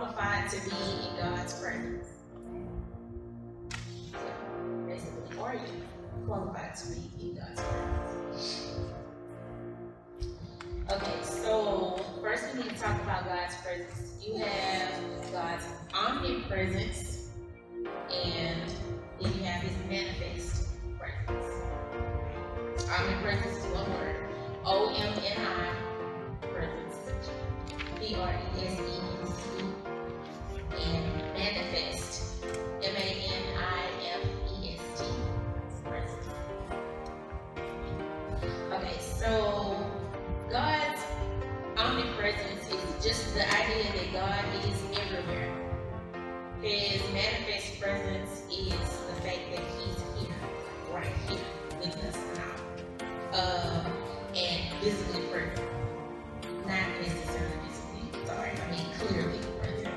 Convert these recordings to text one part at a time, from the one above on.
qualified to be in God's presence? Basically, are you qualified to be in God's presence? Okay, so first we need to talk about God's presence. You have God's omnipresence, and then you have His manifest presence. Omnipresence is one word. O-M-N-I presence. P-R-E-S-E-N-C. And manifest. M-A-N-I-F-E-S-T. Presence. Okay, so God's omnipresence is just the idea that God is everywhere. His manifest presence is the fact that He's here, right here, with us now. And visibly present. Not necessarily visibly, sorry, I mean clearly present.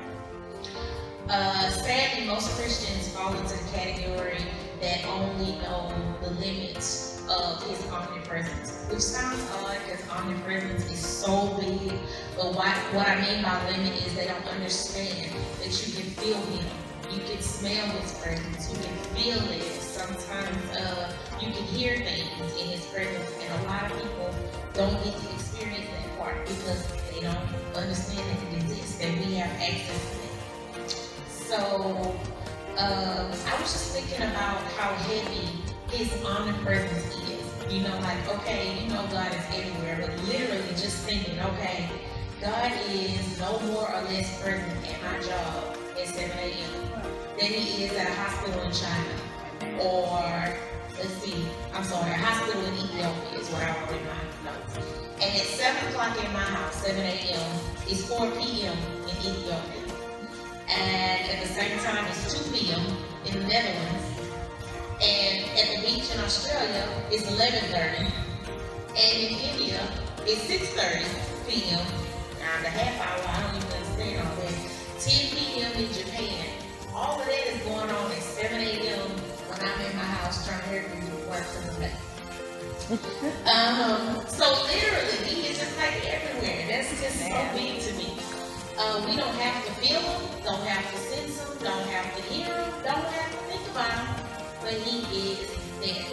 Sadly, most Christians fall into the category that only know the limits of His omnipresence, which sounds odd because omnipresence is so big, but what I mean by limit is they don't understand that you can feel Him, you can smell His presence, you can feel it. Sometimes you can hear things in His presence, and a lot of people don't get to experience that part because they don't understand that it exists, that we have access to it. So I was just thinking about how heavy His omnipresence is. You know, like, okay, you know God is everywhere, but literally just thinking, okay, God is no more or less present at my job at 7 a.m. than He is at a hospital in China, or, a hospital in Ethiopia is what I wrote in my notes. And at 7 o'clock in my house, 7 a.m., is 4 p.m. in Ethiopia. And at the same time, it's 2 p.m. in the Netherlands. And at the beach in Australia, it's 11:30. And in India, it's 6:30 p.m. Now, the half hour, I don't even understand all that. 10 p.m. in Japan. All of that is going on at 7 a.m. when I'm in my house trying to help you work for the day. So literally, He is just like everywhere. That's just so big to me. We don't have to feel Him, don't have to sense Him, don't have to hear Him, don't have to think about Him, but He is there.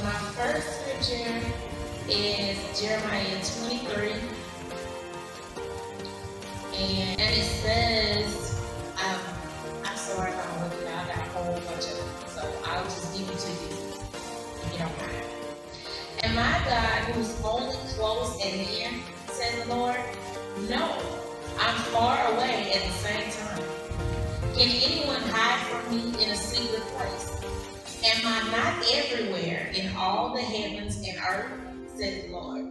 My first scripture is Jeremiah 23. And it says, I'm sorry if I'm looking out, I got a whole bunch of them, so I'll just give it to you if you don't mind. Am I God who's only close at hand, says the Lord? No, I'm far away at the same time. Can anyone hide from me in a secret place? Am I not everywhere in all the heavens and earth, says the Lord?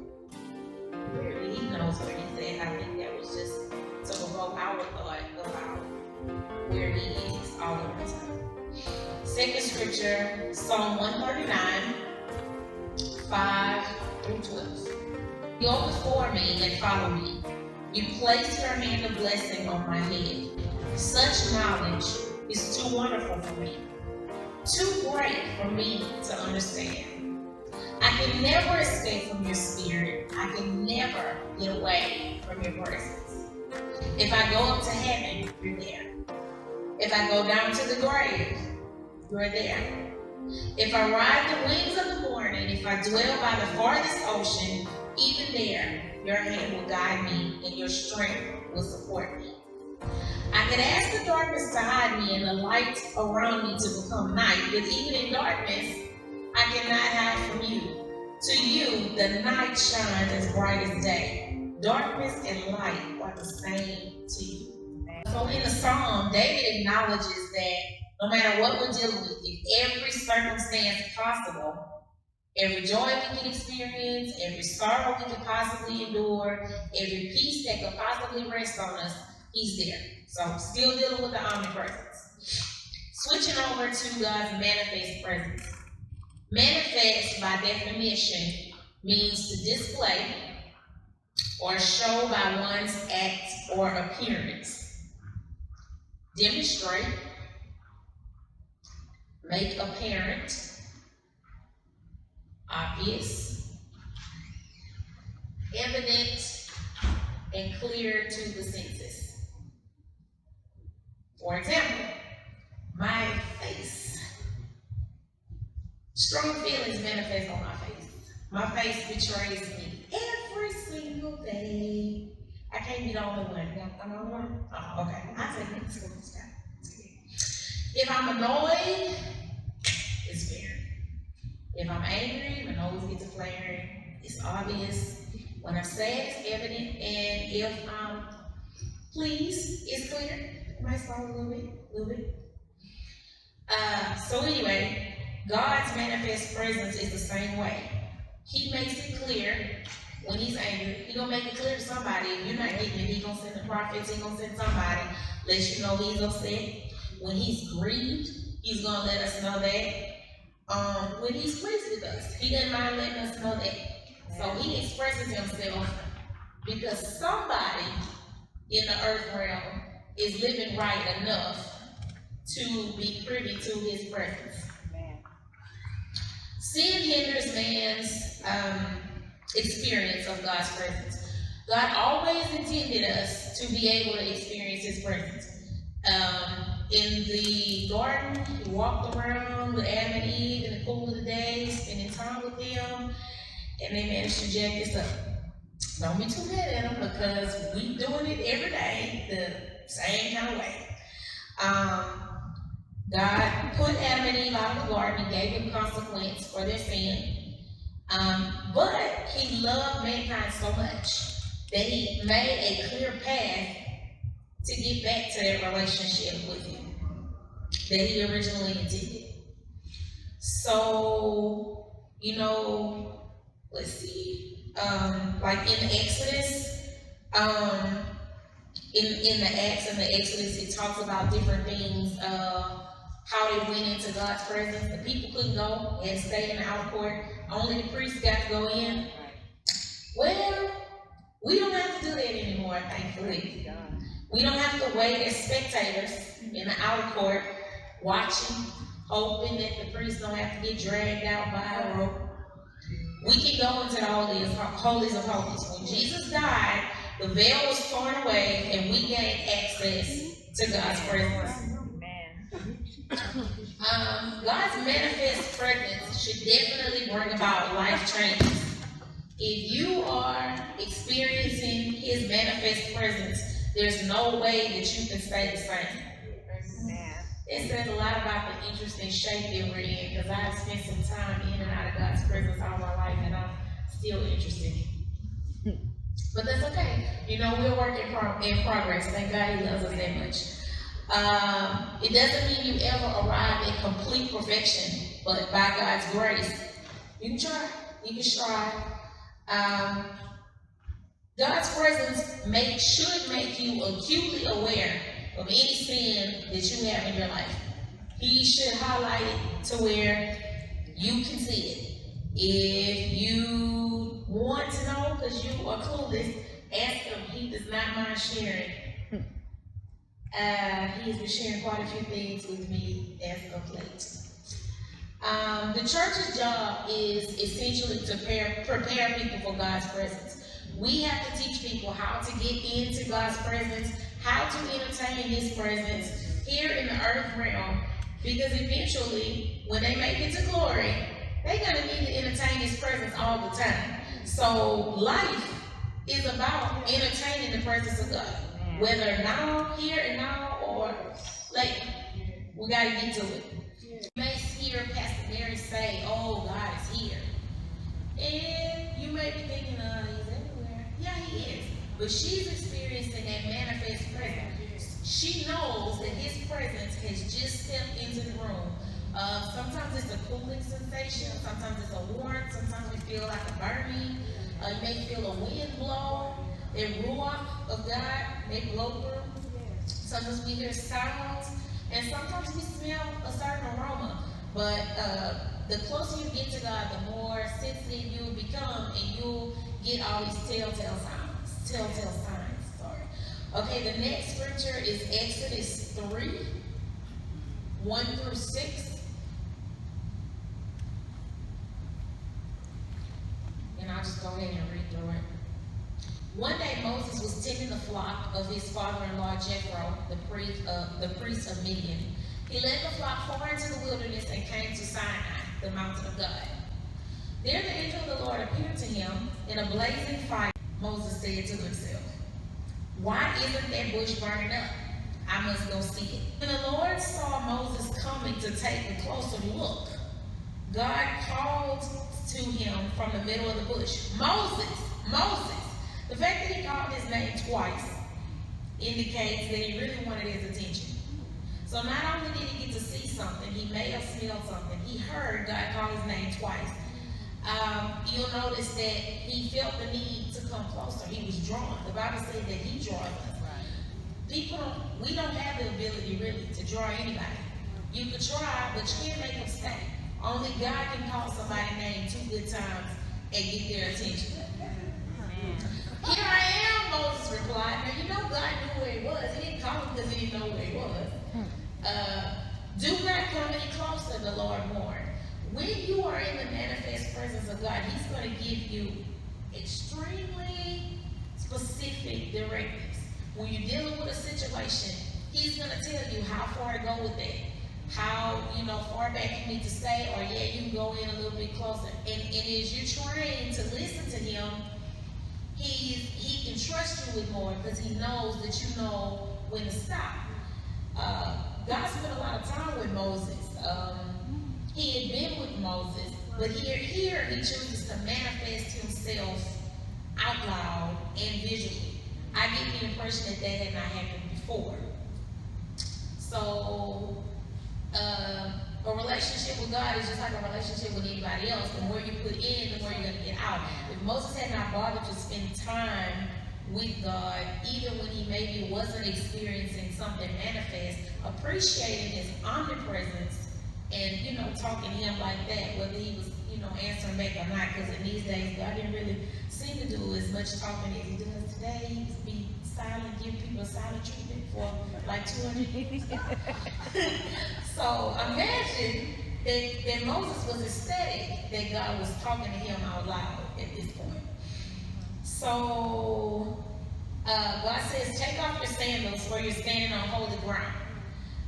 Really, He knows where He's at. I think that was just to provoke our thought about where He is all of the time. Second scripture, Psalm 139, 5 through 12. You go before me and follow me. You place your hand of blessing on my head. Such knowledge is too wonderful for me, too great for me to understand. I can never escape from your spirit. I can never get away from your presence. If I go up to heaven, you're there. If I go down to the grave, you're there. If I ride the wings of the morning, if I dwell by the farthest ocean, even there, your hand will guide me and your strength will support me. I can ask the darkness to hide me and the light around me to become night, but even in darkness, I cannot hide from you. To you, the night shines as bright as day. Darkness and light are the same to you. So in the Psalm, David acknowledges that no matter what we're dealing with, in every circumstance possible, every joy we can experience, every sorrow we can possibly endure, every peace that could possibly rest on us, He's there. So still dealing with the omnipresence. Switching over to God's manifest presence. Manifest, by definition, means to display or show by one's act or appearance. Demonstrate, make apparent, obvious, evident, and clear to the senses. For example, my face. Strong feelings manifest on my face. My face betrays me every single day. I can't be the only one. I'm the only one? Oh, okay. I'll take it. If I'm annoyed, it's fair. If I'm angry, my nose gets flaring. It's obvious. When I'm sad, it's evident. And if I'm pleased, it's clear. It might slow a little bit. So anyway, God's manifest presence is the same way. He makes it clear when he's angry. He's gonna make it clear to somebody. If you're not getting it, he's gonna send the prophets, he's gonna send somebody, let you know he's upset. When he's grieved, he's gonna let us know that. When he's pleased with us, he doesn't mind letting us know that. So he expresses himself because somebody in the earth realm is living right enough to be privy to his presence. Sin hinders man's experience of God's presence. God always intended us to be able to experience his presence. In the garden, he walked around with Adam and Eve in the cool of the day, spending time with them, and they managed to jack this up. Don't be too mad at them because we doing it every day the same kind of way. God put Adam and Eve out of the garden and gave them consequence for their sin. But he loved mankind so much that he made a clear path to get back to that relationship with him that he originally intended. So, let's see, like in the Exodus, in the Acts and the Exodus, it talks about different things, how they went into God's presence. The people couldn't go and stay in the outer court. Only the priests got to go in. Well, we don't have to do that anymore, thankfully. We don't have to wait as spectators in the outer court, watching, hoping that the priests don't have to get dragged out by a rope. We can go into the holies of holies. When Jesus died, the veil was torn away and we gained access to God's presence. God's manifest presence should definitely bring about life changes. If you are experiencing his manifest presence, there's no way that you can stay the same. It says a lot about the interesting shape that we're in, because I've spent some time in and out of God's presence all my life, and I'm still interested. But that's okay. We're working in progress. Thank God he loves us that much. It doesn't mean you ever arrive at complete perfection, but by God's grace, you can try. You can strive. God's presence should make you acutely aware of any sin that you have in your life. He should highlight it to where you can see it. If you want to know because you are clueless, ask him. He does not mind sharing. He has been sharing quite a few things with me as of late. The church's job is essentially to prepare people for God's presence. We have to teach people how to get into God's presence, how to entertain his presence here in the earth realm, because eventually, when they make it to glory, they're going to need to entertain his presence all the time. So life is about entertaining the presence of God, whether now, here and now, or later. We got to get to it. You may hear Pastor Mary say, "Oh, God is here." And you may be thinking, he's everywhere. Yeah, he is. But she's experiencing that manifest presence. She knows that his presence has just stepped into the room. Sometimes it's a cooling sensation. Sometimes it's a warmth. Sometimes we feel like a burning. You may feel a wind blow. The ruach of God may blow through. Sometimes we hear sounds. And sometimes we smell a certain aroma. But the closer you get to God, the more sensitive you'll become, and you'll get all these telltale signs. Okay, the next scripture is Exodus 3, 1 through 6. And I'll just go ahead and read through it. One day Moses was tending the flock of his father-in-law Jethro, the priest of Midian. He led the flock far into the wilderness and came to Sinai, the mountain of God. There the angel of the Lord appeared to him in a blazing fire. Moses said to himself, "Why isn't that bush burning up? I must go see it." When the Lord saw Moses coming to take a closer look, God called to him from the middle of the bush, "Moses, Moses." The fact that he called his name twice indicates that he really wanted his attention. So not only did he get to see something, he may have smelled something. He heard God call his name twice. You'll notice that he felt the need to come closer. He was drawn. The Bible says that he draws us. We don't have the ability really to draw anybody. You could try, but you can't make them stay. Only God can call somebody's name 2 good times and get their attention. "Here I am," Moses replied. Now you know God knew where he was. He didn't call him because he didn't know where he was. "Do not come any closer," the Lord warned. When you are in the manifest presence of God, he's going to give you extremely specific directives. When you're dealing with a situation, he's going to tell you how far to go with that. How, far back you need to stay, or you can go in a little bit closer. And as you're trained to listen to him, he can trust you with more because he knows that you know when to stop. God spent a lot of time with Moses. He had been with Moses, but here he chooses to manifest himself out loud and visually. I get the impression that had not happened before. So, a relationship with God is just like a relationship with anybody else. The more you put in, the more you're going to get out. If Moses had not bothered to spend time with God, even when he maybe wasn't experiencing something manifest, appreciating his omnipresence and, talking to him like that, whether he was, answering back or not, because in these days, God didn't really seem to do as much talking as he does today. He used to be silent, give people a silent treatment for like 200 years. So imagine that Moses was ecstatic that God was talking to him out loud at this point. So God says, "Take off your sandals, for you're standing on holy ground.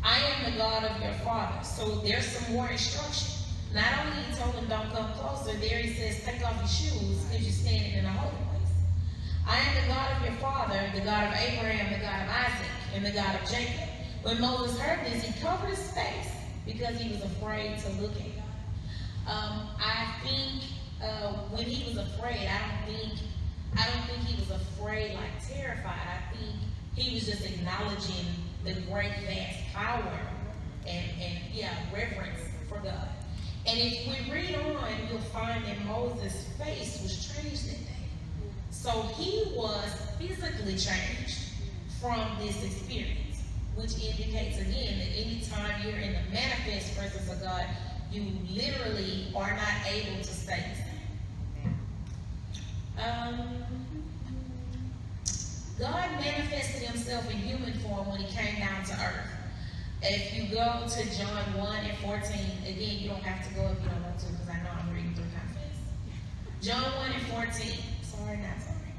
I am the God of your father." So there's some more instruction. Not only he told him don't come closer, there he says, "Take off your shoes because you're standing in a holy place. I am the God of your father, the God of Abraham, the God of Isaac, and the God of Jacob." When Moses heard this, he covered his face because he was afraid to look at God. I think when he was afraid, I don't think he was afraid like terrified. I think he was just acknowledging the great vast power and reverence for God. And if we read on, you'll find that Moses' face was changed that day. So he was physically changed from this experience, which indicates again that anytime you're in the manifest presence of God, you literally are not able to stay the same. God manifested himself in human form when he came down to earth. If you go to John 1 and 14, again, you don't have to go if you don't want to, because I know I'm reading through kind of fast. John 1 and 14. Sorry, not sorry.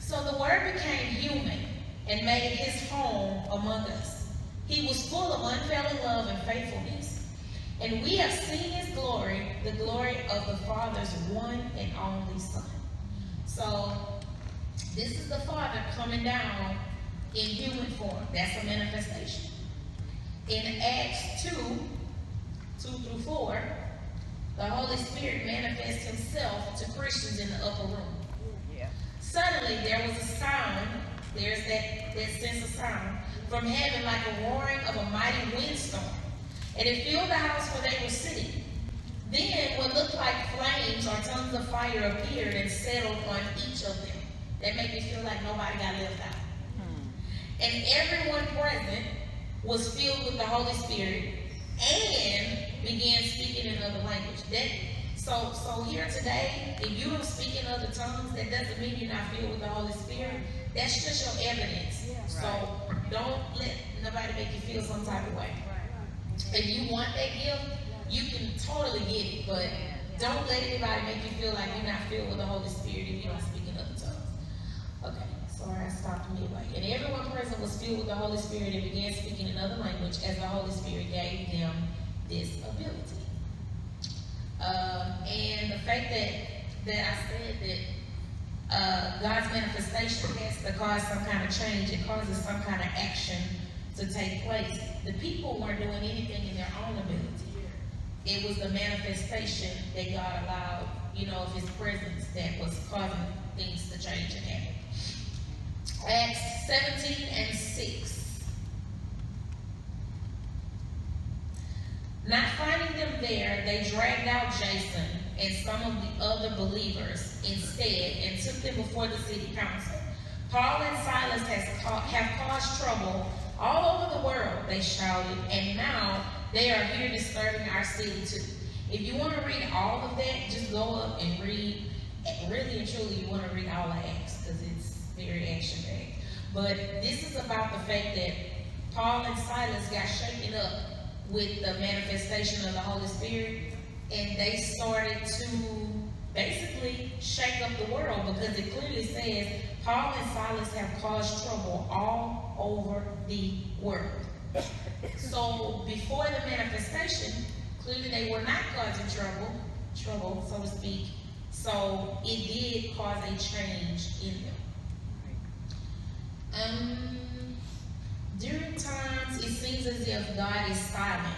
"So the Word became human and made his home among us. He was full of unfailing love and faithfulness. And we have seen his glory, the glory of the Father's one and only Son." So this is the Father coming down in human form. That's a manifestation. In Acts 2:2-4, the Holy Spirit manifests himself to Christians in the upper room. Yeah. Suddenly there was a sound, there's that sense of sound, from heaven like a roaring of a mighty windstorm. And it filled the house where they were sitting. Then what looked like flames or tongues of fire appeared and settled on each of them. That made me feel like nobody got left out. And everyone present was filled with the Holy Spirit and began speaking in other language. So here today, if you don't speak in other tongues, that doesn't mean you're not filled with the Holy Spirit. That's just your evidence. Yeah, right. So don't let nobody make you feel some type of way. If you want that gift, you can totally get it, but don't let anybody make you feel like you're not filled with the Holy Spirit if you don't speak in other tongues. Okay, sorry, I stopped midway. And everyone present was filled with the Holy Spirit and began speaking in another language as the Holy Spirit gave them this ability. And the fact that I said that God's manifestation has to cause some kind of change, it causes some kind of action to take place. The people weren't doing anything in their own ability. It was the manifestation that God allowed, of his presence that was causing things to change and happen. Acts 17:6. Not finding them there, they dragged out Jason and some of the other believers instead and took them before the city council. Paul and Silas have caused trouble all over the world, they shouted, and now they are here disturbing our city too. If you want to read all of that, just go up and read. Really and truly, you want to read all of Acts because it's very action-packed. But this is about the fact that Paul and Silas got shaken up with the manifestation of the Holy Spirit, and they started to basically shake up the world because it clearly says Paul and Silas have caused trouble all over the world. So before the manifestation, clearly they were not causing trouble, so to speak. So it did cause a change in them. During times it seems as if God is silent.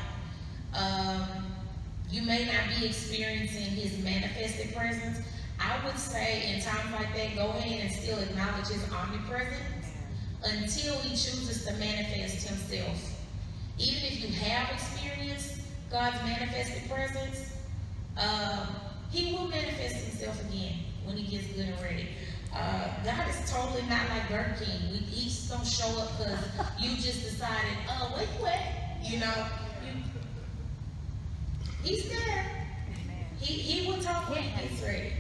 You may not be experiencing his manifested presence. I would say in times like that, go ahead and still acknowledge his omnipresence until he chooses to manifest himself. Even if you have experienced God's manifested presence, he will manifest himself again when he gets good and ready. God is totally not like Burger King. We each don't show up because you just decided, where you at? He's there. He will talk when he gets ready.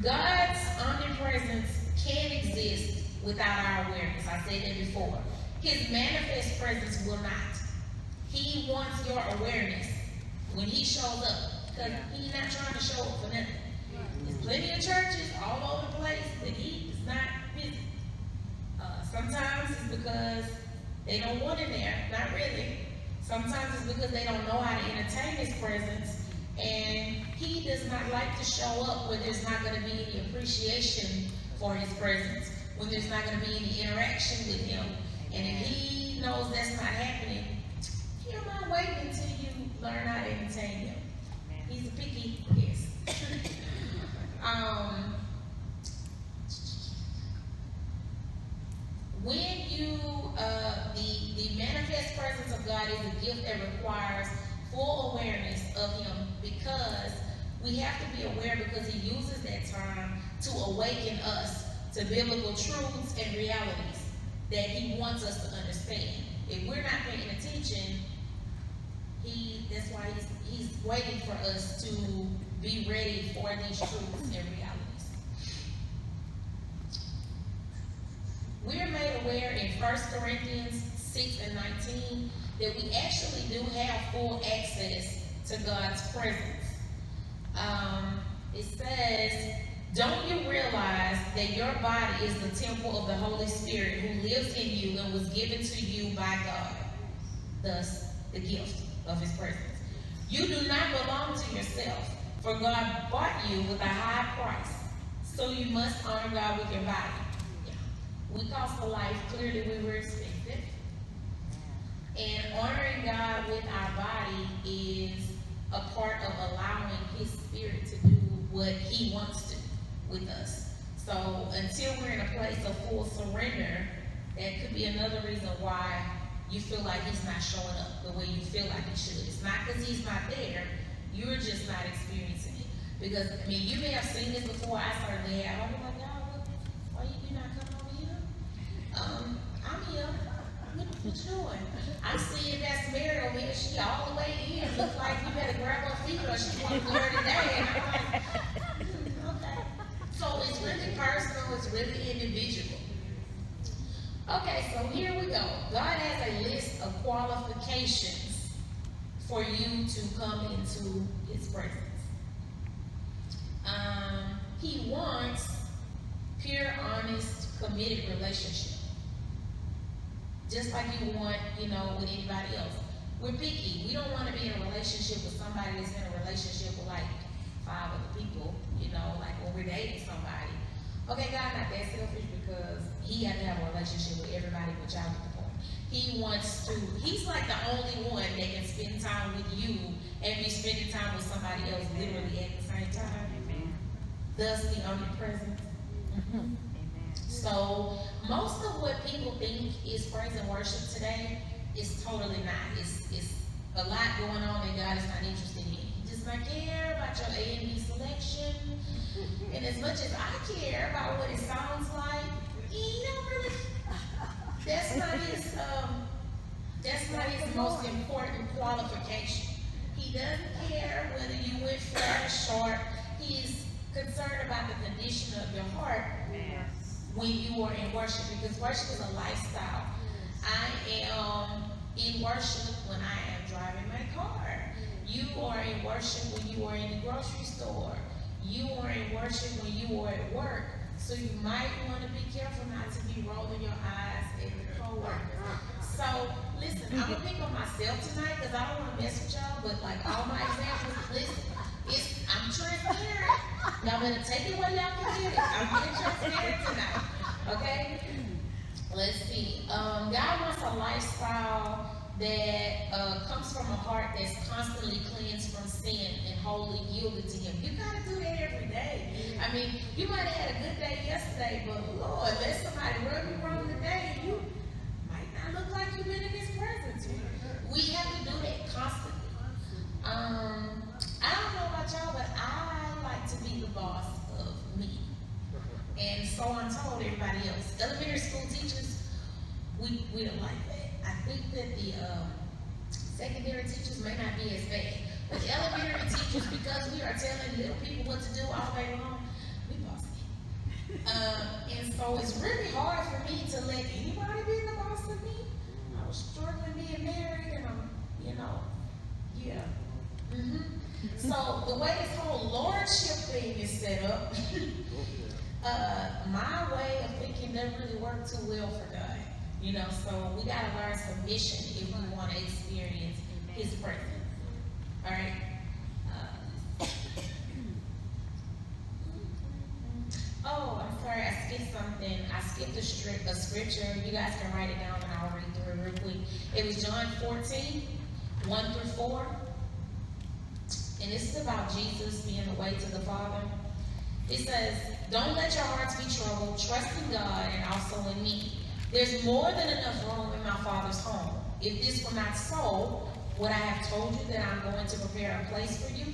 God's omnipresence can exist without our awareness. I said that before. His manifest presence will not. He wants your awareness when he shows up, because he's not trying to show up for nothing. There's plenty of churches all over the place that he is not busy. Sometimes it's because they don't want him there, not really. Sometimes it's because they don't know how to entertain his presence, and he does not like to show up when there's not going to be any appreciation for his presence, when there's not going to be any interaction with him. And if he knows that's not happening, he don't mind waiting until you learn how to entertain him. He's a picky guest. When the manifest presence of God is a gift that requires full awareness of him, because we have to be aware, because he uses that time to awaken us to biblical truths and realities that he wants us to understand. If we're not paying attention, that's why he's waiting for us to be ready for these truths and realities. We're made aware in 1 Corinthians 6:19 that we actually do have full access to God's presence. It says, don't you realize that your body is the temple of the Holy Spirit who lives in you and was given to you by God? Thus, the gift of his presence. You do not belong to yourself, for God bought you with a high price. So you must honor God with your body. Yeah. We cost a life. Clearly, we were expensive. And honoring God with our body is a part of allowing his spirit to do what he wants to with us. So until we're in a place of full surrender, that could be another reason why you feel like he's not showing up the way you feel like he should. It's not because he's not there. You're just not experiencing it. Because, you may have seen this before. I certainly have. I'll be like, y'all, why you not coming over here? I'm here. What you doing? I'm seeing Pastor Mary over here. She all the way in. Looks like you better grab her feet or she won't go her today. And I'm like, okay. So it's really personal. It's really individual. Okay, so here we go. God has a list of qualifications for you to come into his presence. He wants pure, honest, committed relationship. Just like you want, with anybody else. We're picky. We don't want to be in a relationship with somebody that's in a relationship with like 5 other people, like when we're dating somebody. Okay, God not that selfish because he had to have a relationship with everybody but y'all get the point. He's like the only one that can spend time with you and be spending time with somebody else literally at the same time. Amen. Thus the omnipresence. Mm-hmm. So most of what people think is praise and worship today is totally not. It's a lot going on that God is not interested in. He does not care about your A and B selection. And as much as I care about what it sounds like, he don't really. That's not his most important qualification. He doesn't care whether you went flat or short. He's concerned about the condition of your heart when you are in worship, because worship is a lifestyle. I am in worship when I am driving my car. You are in worship when you are in the grocery store. You are in worship when you are at work. So you might want to be careful not to be rolling your eyes at your coworkers. So listen, I'm gonna pick on myself tonight because I don't want to mess with y'all, but like all my examples, listen, I'm transparent. Y'all better take it where y'all can get it. I'm being transparent tonight. Okay? Let's see. God wants a lifestyle that comes from a heart that's constantly cleansed from sin and wholly yielded to him. You gotta do that every day. I mean, you might have had a good day yesterday, but Lord, let somebody rub you wrong today, and you might not look like you've been in his presence. We have to do that constantly. I don't know about y'all, but I like to be the boss of me. And so I'm told everybody else. Elementary school teachers, we don't like that. I think that the secondary teachers may not be as bad. But the elementary teachers, because we are telling little people what to do all day long, we bossy. And so it's really hard for me to let anybody be the boss of me. I was struggling being married and yeah. Mm-hmm. So the way this whole lordship thing is set up, my way of thinking doesn't really work too well for God. So we gotta learn submission if we want to experience his presence. All right. Oh, I'm sorry, I skipped something. I skipped a scripture. You guys can write it down and I'll read through it real quick. It was John 14, 1 through 4. And this is about Jesus being the way to the Father. It says, "Don't let your hearts be troubled. Trust in God and also in me. There's more than enough room in my Father's home. If this were not so, would I have told you that I'm going to prepare a place for you?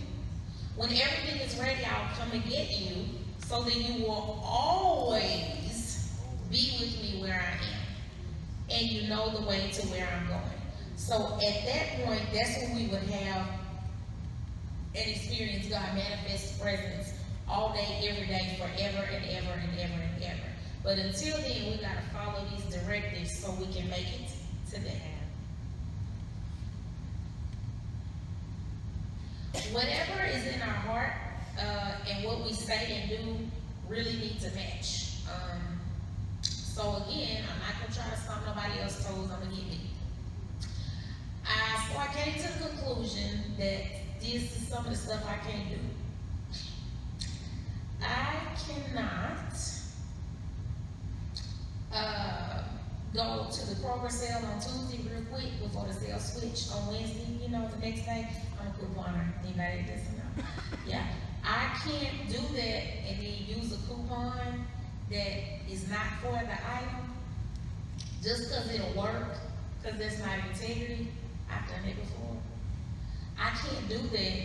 When everything is ready, I'll come and get you, so that you will always be with me where I am. And you know the way to where I'm going." So at that point, that's when we would have and experience God manifest presence all day, every day, forever and ever and ever and ever. But until then, we got to follow these directives so we can make it to that. Whatever is in our heart and what we say and do really need to match. So again, I'm not going to try to stomp nobody else's toes. I'm going to get me. So I came to the conclusion that this is some of the stuff I can't do. I cannot go to the Kroger sale on Tuesday real quick before the sale switch on Wednesday, the next day. I'm a couponer. Anybody that doesn't know? Yeah. I can't do that and then use a coupon that is not for the item just because it'll work, because that's my integrity. I've done it before. I can't do that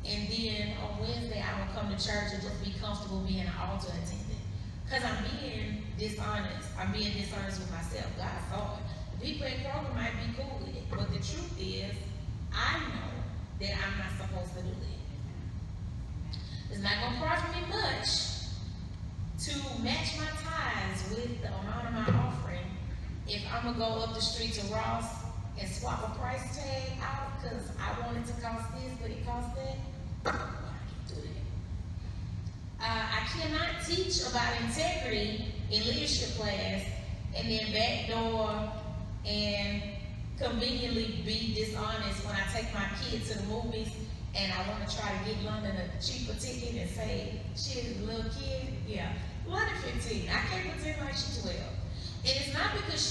and then on Wednesday I will come to church and just be comfortable being an altar attendant. Because I'm being dishonest. I'm being dishonest with myself. God saw it. The people at Kroger might be cool with it, but the truth is, I know that I'm not supposed to do that. It's not going to profit me much to match my tithes with the amount of my offering if I'm going to go up the street to Ross and swap a price tag out because I want it to cost this, but it costs that. I can't do that. I cannot teach about integrity in leadership class and then backdoor and conveniently be dishonest when I take my kids to the movies and I want to try to get London a cheaper ticket and say, she's a little kid. Yeah, London 15. I can't pretend like she's 12. And it's not because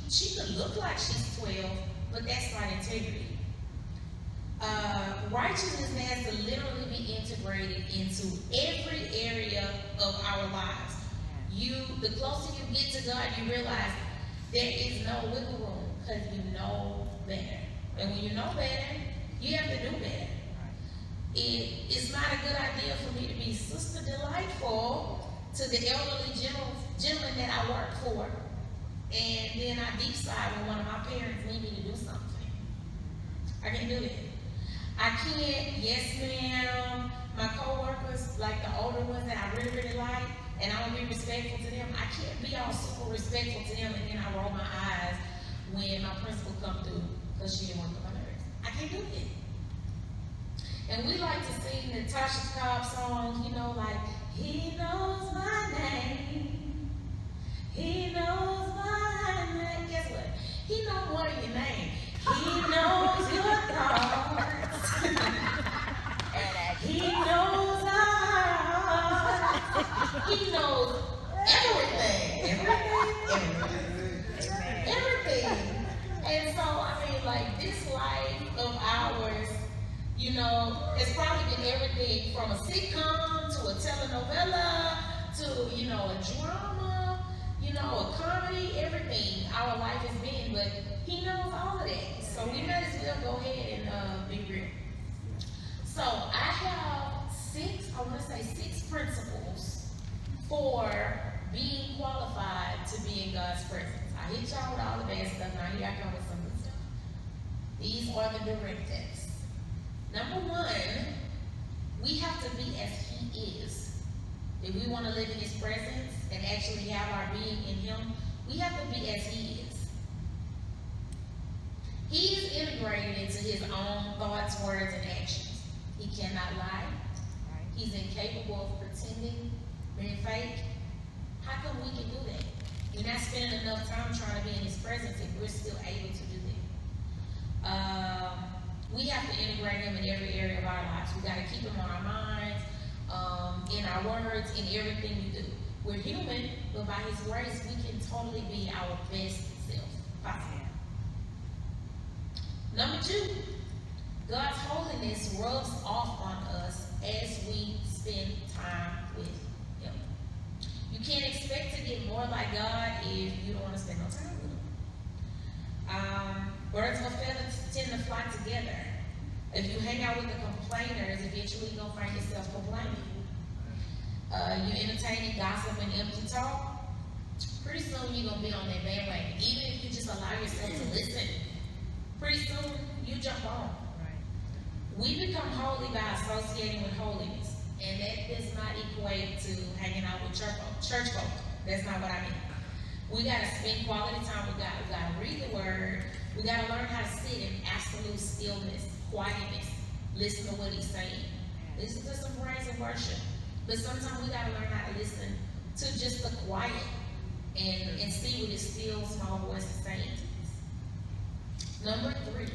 she could look like she's 12, but that's not integrity. Righteousness has to literally be integrated into every area of our lives. The closer you get to God, you realize there is no wiggle room because you know better. And when you know better, you have to do better. It's not a good idea for me to be Sister Delightful to the elderly gentleman that I work for, and then I decide when one of my parents need me to do something. I can't do that. I can't, yes ma'am, my co-workers, like the older ones that I really, really like, and I want to be respectful to them. I can't be all super respectful to them and then I roll my eyes when my principal come through because she didn't work with my nerves. I can't do it. And we like to sing the Tasha Cobb song, like, he knows my name. He knows my name. Guess what? He knows more than your name. He knows your thoughts. He knows our hearts. He knows everything. Everything. And so, this life of ours, it's probably been everything from a sitcom to a telenovela to, a drama, a comedy, everything our life has been, but he knows all of that. So we might as well go ahead and be real. So I have six principles for being qualified to be in God's presence. I hit y'all with all the bad stuff, now here I come with some good stuff. These are the directives. Number one, we have to be as he is. If we want to live in his presence and actually have our being in him, we have to be as he is. He is integrated into his own thoughts, words, and actions. He cannot lie. He's incapable of pretending, being fake. How come we can do that? We're not spending enough time trying to be in his presence if we're still able to do that. We have to integrate him in every area of our lives. We got to keep him on our minds, in our words, in everything we do. We're human, but by his grace, we can totally be our best self possible. Number two, God's holiness rubs off on us as we spend time with him. You can't expect to get more like God if you don't want to spend no time with him. Birds of a feather tend to fly together. If you hang out with the complainers, eventually you're going to find yourself complaining. You entertaining gossip and empty talk, pretty soon you're going to be on that bandwagon. Even if you just allow yourself to listen, pretty soon you jump on. We become holy by associating with holiness, and that does not equate to hanging out with church folk. That's not what I mean. We got to spend quality time with God. We got to read the word. We got to learn how to sit in absolute stillness, quietness, listen to what he's saying. Listen to some praise and worship. But sometimes we got to learn how to listen to just the quiet and see what his still, small voice is saying to us. Number three,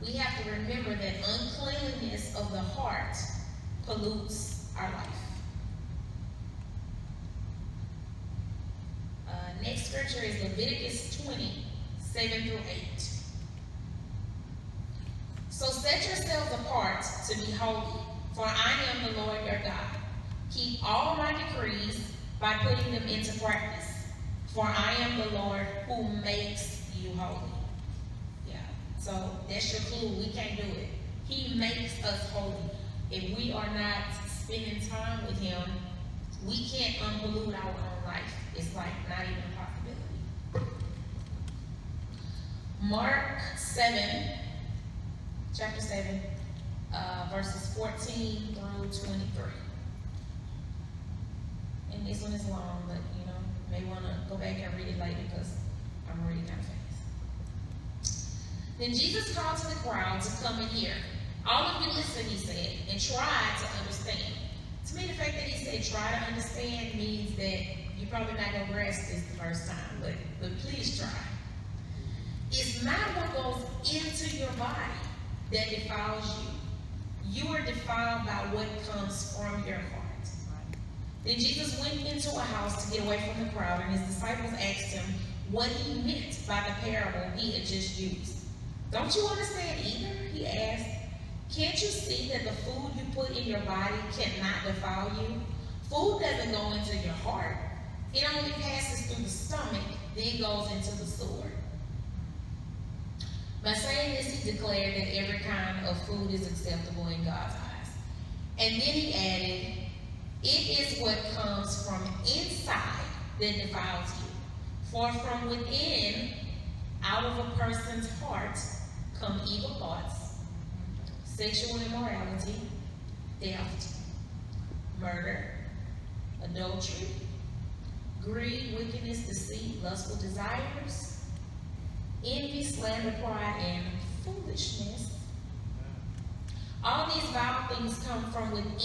we have to remember that uncleanliness of the heart pollutes our life. Next scripture is Leviticus 20, 7 through 8. So set yourselves apart to be holy, for I am the Lord your God. Keep all my decrees by putting them into practice, for I am the Lord who makes you holy. Yeah, so that's your clue. We can't do it. He makes us holy. If we are not spending time with him, we can't unpollute our own life. It's like not even a possibility. Mark 7, chapter 7, verses 14 through 23. And this one is long, but you may want to go back and read it later because I'm reading kind of fast. Then Jesus called to the crowd to come and hear. All of you listen, he said, and try to understand. To me, the fact that he said try to understand means that you're probably not going to grasp this the first time, but please try. It's not what goes into your body that defiles you. You are defiled by what comes from your heart. Then Jesus went into a house to get away from the crowd, and his disciples asked him what he meant by the parable he had just used. Don't you understand either? He asked. Can't you see that the food you put in your body cannot defile you? Food doesn't go into your heart. It only passes through the stomach, then goes into the sword. By saying this, he declared that every kind of food is acceptable in God's eyes. And then he added, it is what comes from inside that defiles you. For from within, out of a person's heart, come evil thoughts, sexual immorality, theft, murder, adultery, greed, wickedness, deceit, lustful desires, envy, slander, pride, and foolishness. All these vile things come from within.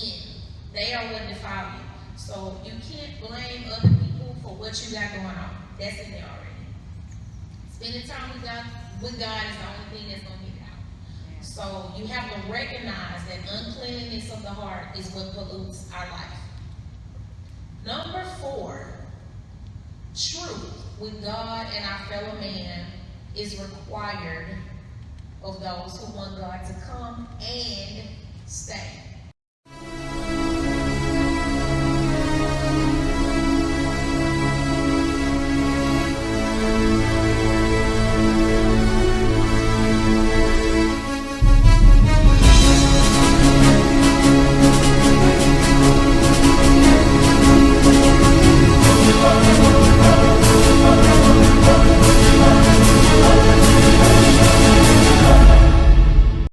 They are what defile you. So you can't blame other people for what you got going on. That's in there already. Spending time with God is the only thing that's going to get it out. So you have to recognize that uncleanness of the heart is what pollutes our life. Number 4, truth with God and our fellow man is required of those who want God to come and stay.